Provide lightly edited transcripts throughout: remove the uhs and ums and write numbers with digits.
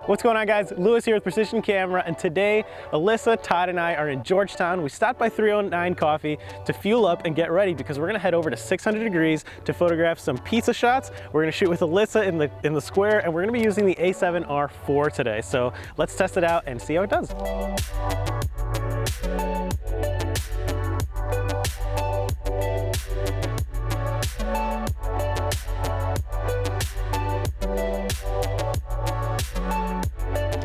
What's going on, guys? Lewis here with Precision Camera, and today Alyssa, Todd, and I are in Georgetown. We stopped by 309 Coffee to fuel up and get ready because we're gonna head over to 600 degrees to photograph some pizza shots. We're gonna shoot with Alyssa in the square, and we're gonna be using the a7R 4 today. So let's test it out and see how it does.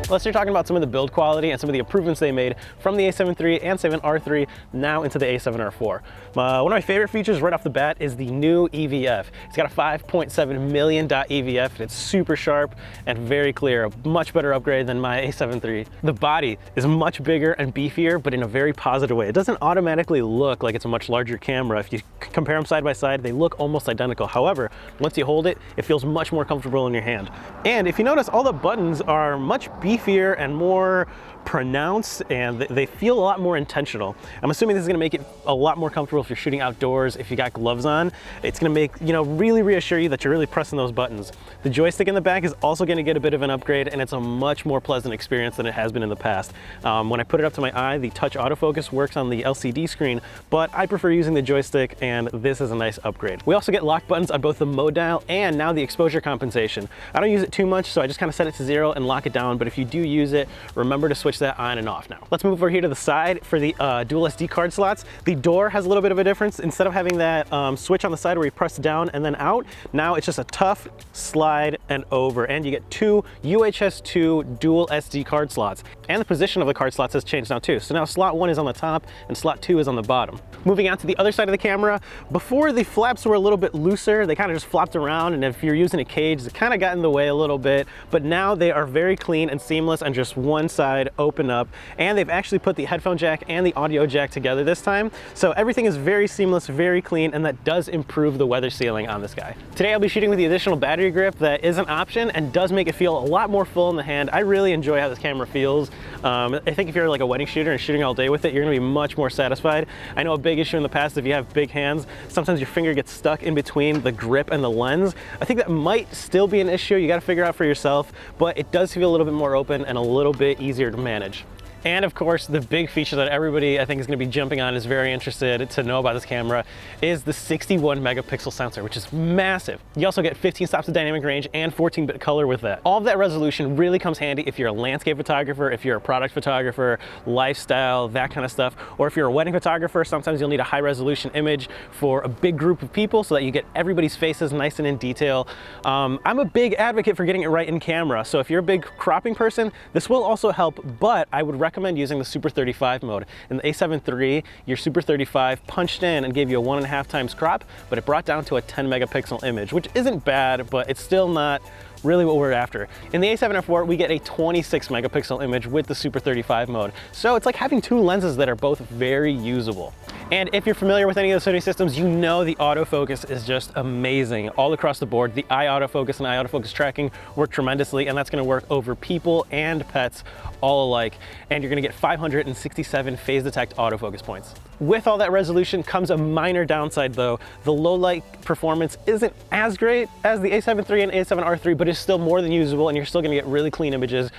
Let's start talking about some of the build quality and some of the improvements they made from the a7 III and a7R 3 now into the a7R 4. One of my favorite features right off the bat is the new EVF. It's got a 5.7 million dot EVF, and it's super sharp and very clear, a much better upgrade than my a7 III. The body is much bigger and beefier, but in a very positive way. It doesn't automatically look like it's a much larger camera. If you compare them side by side, they look almost identical. However, once you hold it, it feels much more comfortable in your hand. And if you notice, all the buttons are much beefier and more pronounced, and they feel a lot more intentional. I'm assuming this is gonna make it a lot more comfortable if you're shooting outdoors, if you got gloves on. It's gonna make, really reassure you that you're really pressing those buttons. The joystick in the back is also gonna get a bit of an upgrade, and it's a much more pleasant experience than it has been in the past. When I put it up to my eye, the touch autofocus works on the LCD screen, but I prefer using the joystick, and this is a nice upgrade. We also get lock buttons on both the mode dial and now the exposure compensation. I don't use it too much, so I just kind of set it to 0 and lock it down, but if you do use it, remember to switch that on and off now. Let's move over here to the side for the dual SD card slots. The door has a little bit of a difference. Instead of having that switch on the side where you press down and then out, now it's just a tough slide and over, and you get two UHS 2 dual SD card slots. And the position of the card slots has changed now too. So now slot 1 is on the top and slot 2 is on the bottom. Moving on to the other side of the camera, before the flaps were a little bit looser, they kind of just flopped around, and if you're using a cage, it kind of got in the way a little bit, but now they are very clean and seamless and just one side open up, and they've actually put the headphone jack and the audio jack together this time. So everything is very seamless, very clean, and that does improve the weather sealing on this guy. Today I'll be shooting with the additional battery grip that is an option and does make it feel a lot more full in the hand. I really enjoy how this camera feels. I think if you're like a wedding shooter and shooting all day with it, you're gonna be much more satisfied. I know a big issue in the past, if you have big hands, sometimes your finger gets stuck in between the grip and the lens. I think that might still be an issue. You gotta figure out for yourself, but it does feel a little bit more open and a little bit easier to manage. And of course, the big feature that everybody I think is going to be jumping on, is very interested to know about this camera, is the 61 megapixel sensor, which is massive. You also get 15 stops of dynamic range and 14-bit color with that. All of that resolution really comes handy if you're a landscape photographer, if you're a product photographer, lifestyle, that kind of stuff. Or if you're a wedding photographer, sometimes you'll need a high resolution image for a big group of people so that you get everybody's faces nice and in detail. I'm a big advocate for getting it right in camera. So if you're a big cropping person, this will also help, but I would recommend using the Super 35 mode. In the a7 III, your Super 35 punched in and gave you a 1.5 times crop, but it brought down to a 10 megapixel image, which isn't bad, but it's still not really what we're after. In the a7R 4, we get a 26 megapixel image with the Super 35 mode. So it's like having two lenses that are both very usable. And if you're familiar with any of the Sony systems, you know the autofocus is just amazing all across the board. The eye autofocus and eye autofocus tracking work tremendously, and that's gonna work over people and pets all alike. And you're gonna get 567 phase detect autofocus points. With all that resolution comes a minor downside though. The low light performance isn't as great as the a7 III and a7R 3, but it's still more than usable, and you're still gonna get really clean images.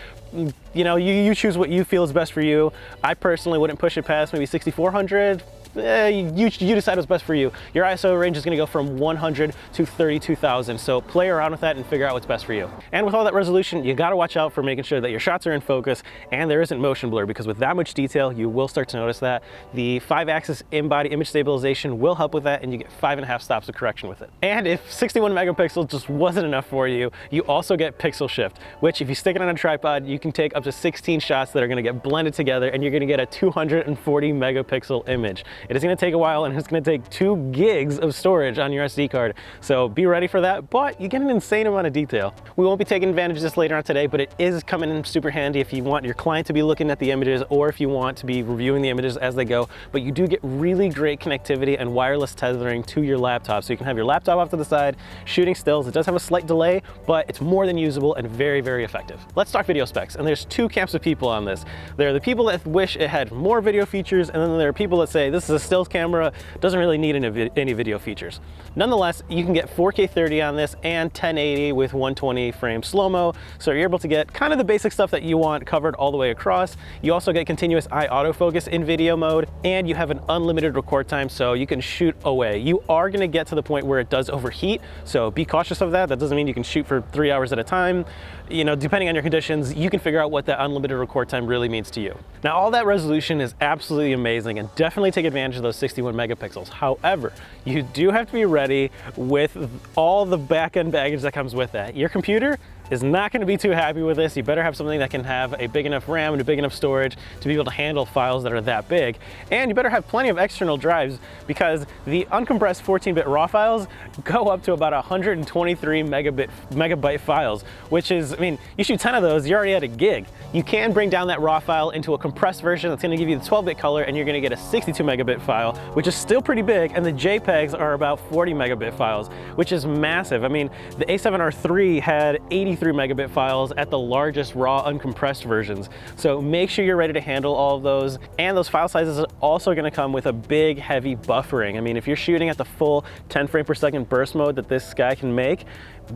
You choose what you feel is best for you. I personally wouldn't push it past maybe 6400. You decide what's best for you. Your ISO range is going to go from 100 to 32,000, so play around with that and figure out what's best for you. And with all that resolution, you got to watch out for making sure that your shots are in focus and there isn't motion blur, because with that much detail, you will start to notice that. The 5-axis in-body image stabilization will help with that, and you get 5.5 stops of correction with it. And if 61 megapixels just wasn't enough for you, you also get pixel shift, which if you stick it on a tripod, you can take up to 16 shots that are going to get blended together, and you're going to get a 240 megapixel image. It is going to take a while, and it's going to take 2 gigs of storage on your SD card. So be ready for that, but you get an insane amount of detail. We won't be taking advantage of this later on today, but it is coming in super handy if you want your client to be looking at the images, or if you want to be reviewing the images as they go. But you do get really great connectivity and wireless tethering to your laptop. So you can have your laptop off to the side, shooting stills. It does have a slight delay, but it's more than usable and very, very effective. Let's talk video specs. And there's 2 camps of people on this. There are the people that wish it had more video features, and then there are people that say this This is a stills camera, doesn't really need any video features. Nonetheless, you can get 4K 30 on this and 1080 with 120 frame slow-mo, so you're able to get kind of the basic stuff that you want covered all the way across. You also get continuous eye autofocus in video mode, and you have an unlimited record time, so you can shoot away. You are going to get to the point where it does overheat, so be cautious of that. That doesn't mean you can shoot for 3 hours at a time. You know, depending on your conditions, you can figure out what that unlimited record time really means to you. Now, all that resolution is absolutely amazing, and definitely take advantage of those 61 megapixels. However, you do have to be ready with all the back-end baggage that comes with that. Your computer is not going to be too happy with this. You better have something that can have a big enough RAM and a big enough storage to be able to handle files that are that big. And you better have plenty of external drives, because the uncompressed 14-bit RAW files go up to about 123 megabyte files, which is, I mean, you shoot 10 of those, you're already at a gig. You can bring down that RAW file into a compressed version that's going to give you the 12-bit color, and you're going to get a 62 megabit file, which is still pretty big, and the JPEGs are about 40 megabit files, which is massive. I mean, the a7R III had 83 megabit files at the largest raw uncompressed versions. So make sure you're ready to handle all of those. And those file sizes are also going to come with a big, heavy buffering. I mean, if you're shooting at the full 10 frame per second burst mode that this guy can make,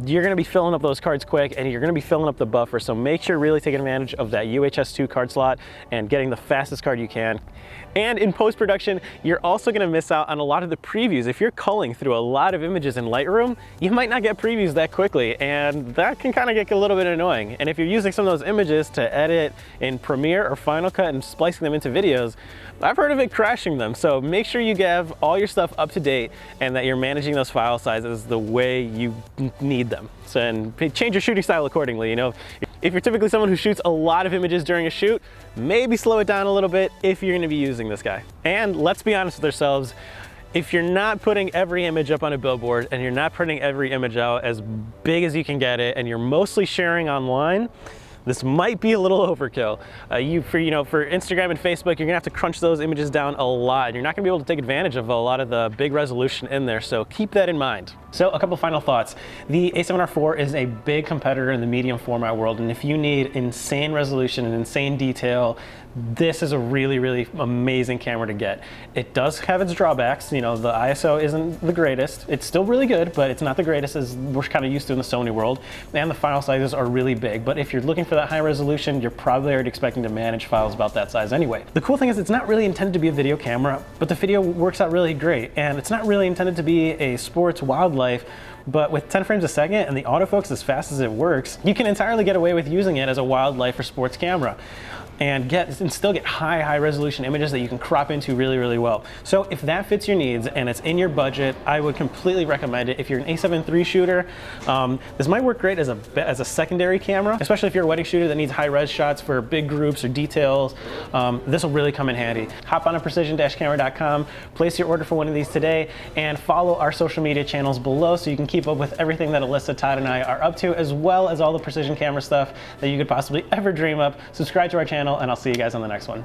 you're going to be filling up those cards quick, and you're going to be filling up the buffer. So make sure you're really taking advantage of that UHS-2 card slot and getting the fastest card you can. And in post-production, you're also going to miss out on a lot of the previews. If you're culling through a lot of images in Lightroom, you might not get previews that quickly, and that can kind of get a little bit annoying. And if you're using some of those images to edit in Premiere or Final Cut and splicing them into videos, I've heard of it crashing them. So make sure you have all your stuff up to date and that you're managing those file sizes the way you need them. So, and change your shooting style accordingly. You know, if you're typically someone who shoots a lot of images during a shoot, maybe slow it down a little bit if you're going to be using this guy. And let's be honest with ourselves, if you're not putting every image up on a billboard and you're not putting every image out as big as you can get it, and you're mostly sharing online, this might be a little overkill. For Instagram and Facebook, you're gonna have to crunch those images down a lot, and you're not gonna be able to take advantage of a lot of the big resolution in there, so keep that in mind. So a couple final thoughts. The a7R IV is a big competitor in the medium format world, and if you need insane resolution and insane detail, this is a really, really amazing camera to get. It does have its drawbacks. You know, the ISO isn't the greatest. It's still really good, but it's not the greatest as we're kind of used to in the Sony world. And the file sizes are really big. But if you're looking for that high resolution, you're probably already expecting to manage files about that size anyway. The cool thing is it's not really intended to be a video camera, but the video works out really great. And it's not really intended to be a sports wildlife, but with 10 frames a second and the autofocus as fast as it works, you can entirely get away with using it as a wildlife or sports camera and still get high resolution images that you can crop into really, really well. So if that fits your needs and it's in your budget, I would completely recommend it. If you're an a7 III shooter, this might work great as a secondary camera, especially if you're a wedding shooter that needs high-res shots for big groups or details. This will really come in handy. Hop on to precision-camera.com, place your order for one of these today, and follow our social media channels below so you can keep up with everything that Alyssa, Todd, and I are up to, as well as all the precision camera stuff that you could possibly ever dream up. Subscribe to our channel, and I'll see you guys on the next one.